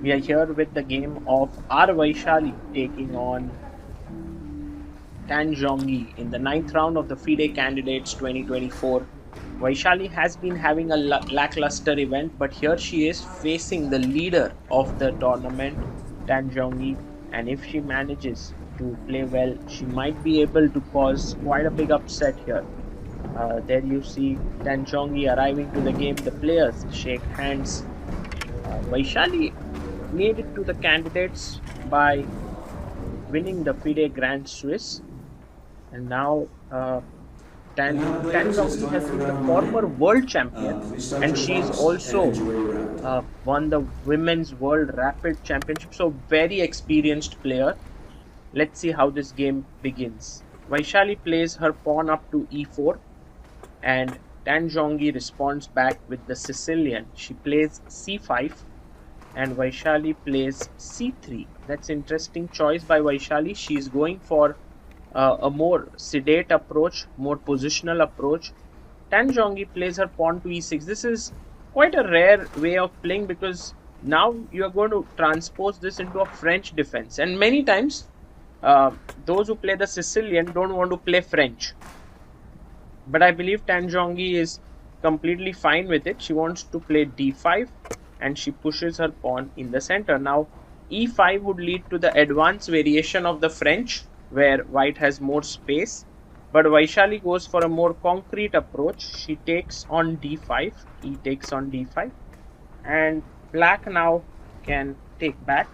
We are here with the game of R. Vaishali taking on Tan Zhongyi in the ninth round of the FIDE Candidates 2024. Vaishali has been having a lackluster event, but here she is facing the leader of the tournament, Tan Zhongyi, and if she manages to play well, she might be able to cause quite a big upset here. There you see Tan Zhongyi arriving to the game. The players shake hands. Vaishali made it to the candidates by winning the FIDE Grand Swiss, and now Tan Zhongyi has been the former world champion, and she's also won the Women's World Rapid Championship. So very experienced player. Let's see how this game begins. Vaishali plays her pawn up to e4, and Tan Zhongyi responds back with the Sicilian. She plays c5, and Vaishali plays c3. That's interesting choice by Vaishali. She's going for a more sedate approach, more positional approach. Tan Zhongyi plays her pawn to e6. This is quite a rare way of playing because now you are going to transpose this into a French defense. And many times, those who play the Sicilian don't want to play French. But I believe Tan Zhongyi is completely fine with it. She wants to play d5, and she pushes her pawn in the center. Now, e5 would lead to the advanced variation of the French, where white has more space. But Vaishali goes for a more concrete approach. She takes on d5, he takes on d5, and black now can take back.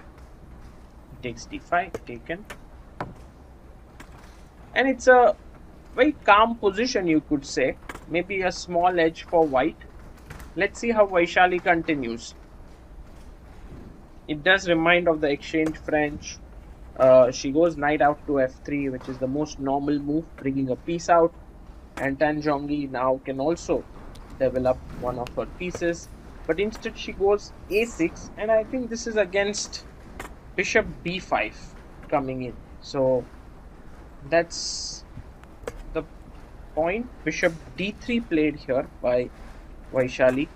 He takes d5, taken. And it's a very calm position, you could say. Maybe a small edge for white. Let's see how Vaishali continues. It does remind of the exchange French. She goes knight out to f3, which is the most normal move, bringing a piece out. And Tan Zhongyi now can also develop one of her pieces. But instead she goes a6, and I think this is against bishop b5 coming in. So that's the point. Bishop d3 played here by Vaishali.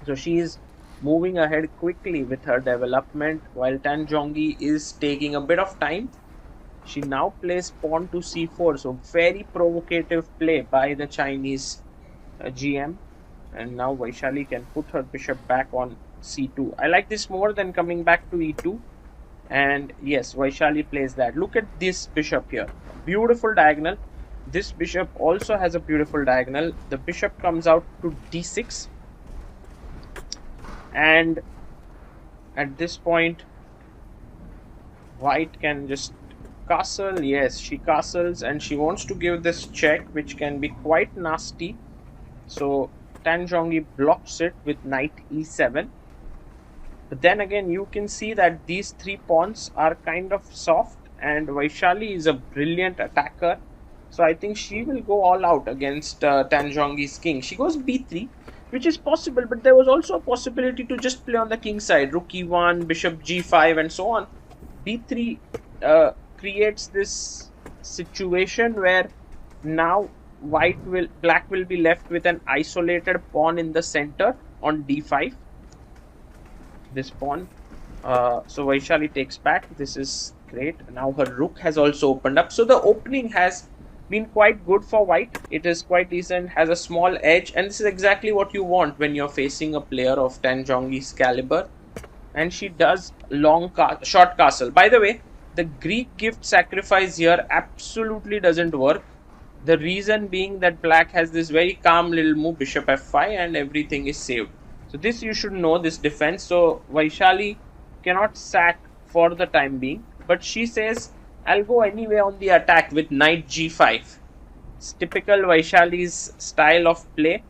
So she is moving ahead quickly with her development while Tan Zhongyi is taking a bit of time. She now plays pawn to c4, so very provocative play by the Chinese GM. And now Vaishali can put her bishop back on c2. I like this more than coming back to e2. And yes, Vaishali plays that. Look at this bishop here. Beautiful diagonal. This bishop also has a beautiful diagonal. The bishop comes out to d6. And at this point, white can just castle. Yes, she castles, and she wants to give this check, which can be quite nasty. So Tan Zhongyi blocks it with knight e7. But then again, you can see that these three pawns are kind of soft, and Vaishali is a brilliant attacker. So I think she will go all out against Tan Zhongyi's king. She goes b3, which is possible, but there was also a possibility to just play on the king side. Rook e1, bishop g5, and so on. b3 creates this situation where now black will be left with an isolated pawn in the center on d5. This pawn. So Vaishali takes back. This is great. Now her rook has also opened up. So the opening has been quite good for white. It is quite decent, has a small edge, and this is exactly what you want when you're facing a player of Tan Zhongyi's caliber. And she does short castle. By the way, the Greek gift sacrifice here absolutely doesn't work. The reason being that black has this very calm little move, bishop f5, and everything is saved. So this you should know, this defense. So Vaishali cannot sack for the time being, but she says, I'll go anyway on the attack with knight g5. It's typical Vaishali's style of play,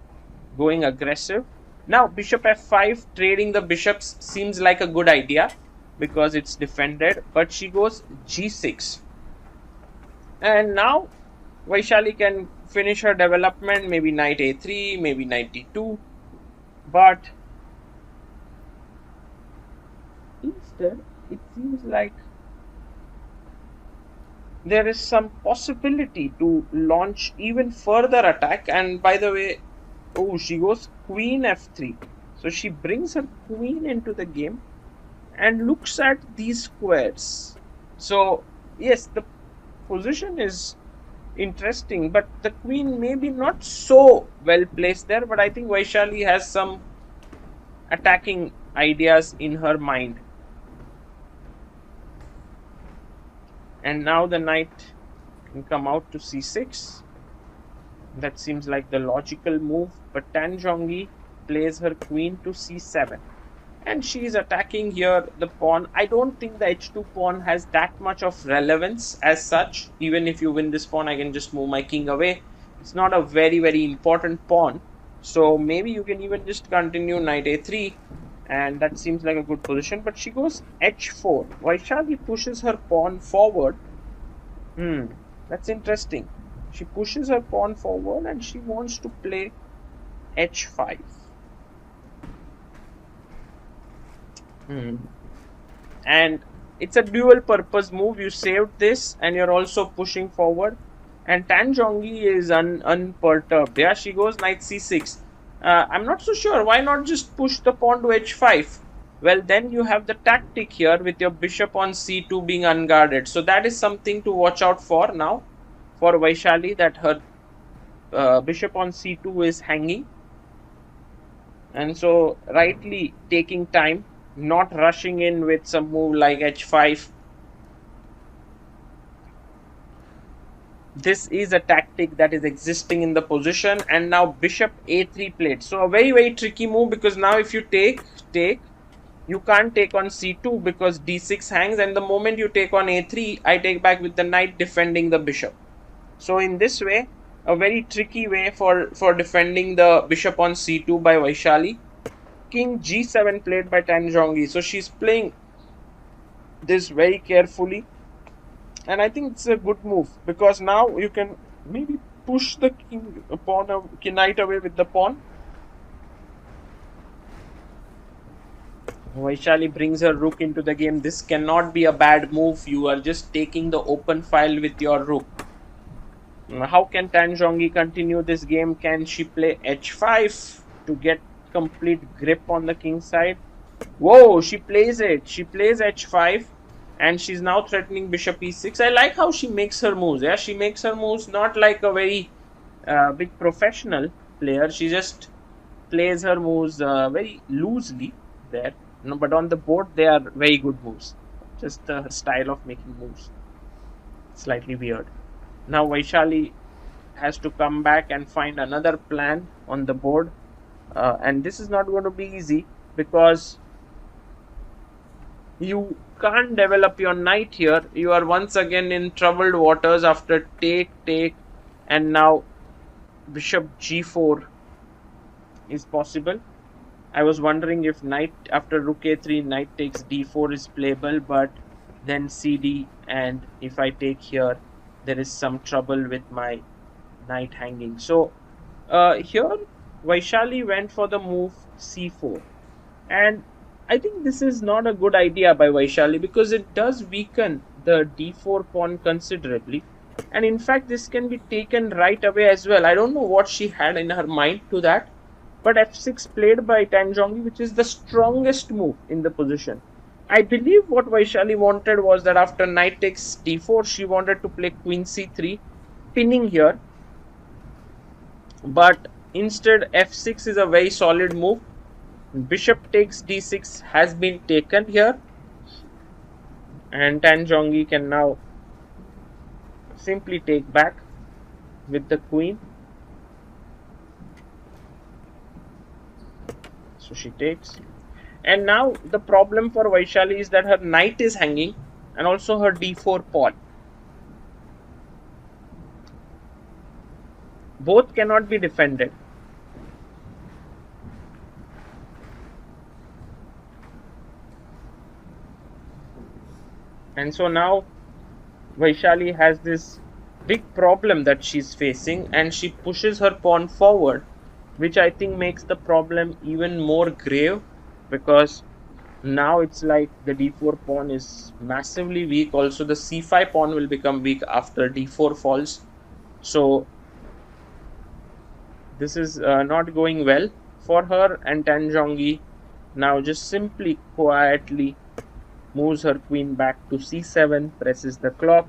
going aggressive. Now bishop f5, trading the bishops seems like a good idea because it's defended, but she goes g6. And now Vaishali can finish her development, maybe knight a3, maybe knight d2. But instead, it seems like there is some possibility to launch even further attack. And by the way, oh, she goes queen f3. So she brings her queen into the game and looks at these squares. So yes, the position is interesting, but the queen may be not so well placed there. But I think Vaishali has some attacking ideas in her mind. And now the knight can come out to c6. That seems like the logical move, but Tan Zhongyi plays her queen to c7. And she is attacking here the pawn. I don't think the h2 pawn has that much of relevance as such. Even if you win this pawn, I can just move my king away. It's not a very, very important pawn. So maybe you can even just continue knight a3. And that seems like a good position. But she goes h4. Vaishali pushes her pawn forward. That's interesting. She pushes her pawn forward and she wants to play h5. And it's a dual purpose move. You saved this and you're also pushing forward. And Tan Zhongyi is unperturbed. Yeah, she goes knight c6. I'm not so sure. Why not just push the pawn to h5? Well, then you have the tactic here with your bishop on c2 being unguarded. So that is something to watch out for now for Vaishali, that her bishop on c2 is hanging. And so rightly taking time, not rushing in with some move like h5. This is a tactic that is existing in the position. And now bishop a3 played. So a very, very tricky move, because now if you take, you can't take on c2 because d6 hangs, and the moment you take on a3, I take back with the knight defending the bishop. So in this way, a very tricky way for defending the bishop on c2 by Vaishali. King g7 played by Tan Zhongyi. So she's playing this very carefully. And I think it's a good move, because now you can maybe push the knight away with the pawn. Vaishali brings her rook into the game. This cannot be a bad move. You are just taking the open file with your rook. How can Tan Zhongyi continue this game? Can she play h5 to get complete grip on the king side? Whoa, she plays it. She plays h5 and she's now threatening bishop e6. I like how she makes her moves. Yeah, she makes her moves not like a very big professional player. She just plays her moves very loosely there. No, but on the board, they are very good moves. Just her style of making moves. Slightly weird. Now Vaishali has to come back and find another plan on the board. And this is not going to be easy, because you can't develop your knight here. You are once again in troubled waters after take, and now bishop g4 is possible. I was wondering if knight after rook a3, knight takes d4 is playable, but then cd, and if I take here, there is some trouble with my knight hanging. So here Vaishali went for the move c4, and I think this is not a good idea by Vaishali, because it does weaken the d4 pawn considerably, and in fact this can be taken right away as well. I don't know what she had in her mind to that, but f6 played by Tan Zhongyi, which is the strongest move in the position. I believe what Vaishali wanted was that after knight takes d4, she wanted to play queen c3, pinning here. But instead, f6 is a very solid move. Bishop takes d6 has been taken here. And Tan Zhongyi can now simply take back with the queen. So she takes. And now the problem for Vaishali is that her knight is hanging and also her d4 pawn. Both cannot be defended. And so now Vaishali has this big problem that she's facing, and she pushes her pawn forward, which I think makes the problem even more grave, because now it's like the d4 pawn is massively weak. Also the c5 pawn will become weak after d4 falls. So this is not going well. for her, and Tan Zhongyi now just simply quietly moves her queen back to c7, presses the clock,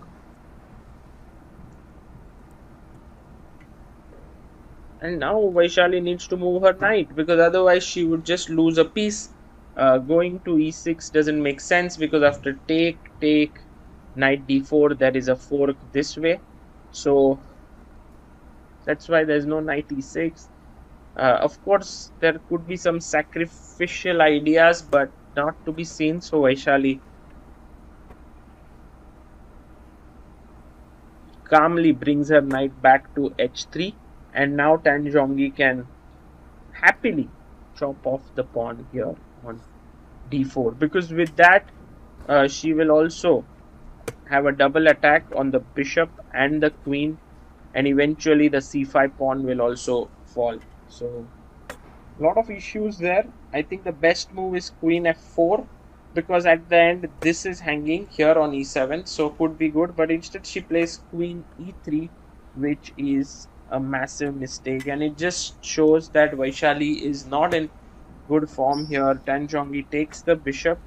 and now Vaishali needs to move her knight because otherwise she would just lose a piece. Going to e6 doesn't make sense because after take, knight d4, there is a fork this way. So that's why there's no knight e6. Of course, there could be some sacrificial ideas, but not to be seen. So Vaishali calmly brings her knight back to h3, and now Tan Zhongyi can happily chop off the pawn here on d4 because with that she will also have a double attack on the bishop and the queen, and eventually the c5 pawn will also fall. So a lot of issues there. I think the best move is queen f4 because at the end this is hanging here on e7, so could be good, but instead she plays queen e3, which is a massive mistake, and it just shows that Vaishali is not in good form here. Tan Zhongyi takes the bishop.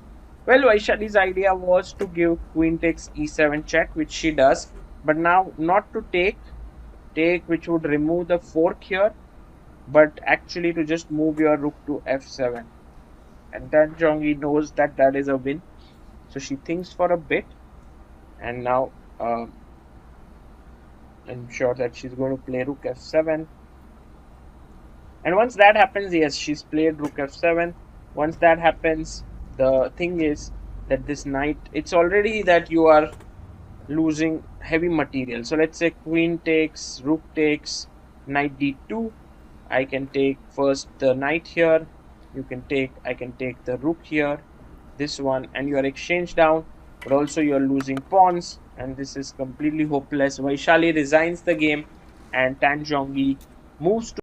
Well, Vaishali's idea was to give queen takes e7 check, which she does, but now not to take, which would remove the fork here, but actually to just move your rook to f7. And then Zhongyi knows that that is a win, so she thinks for a bit, and now I'm sure that she's going to play rook f7. And once that happens, yes, she's played rook f7. Once that happens, the thing is that this knight, it's already that you are losing heavy material. So let's say queen takes, rook takes, knight d2. I can take first the knight here. I can take the rook here, this one, and you are exchanged down, but also you are losing pawns, and this is completely hopeless. Vaishali resigns the game, and Tan Zhongyi moves to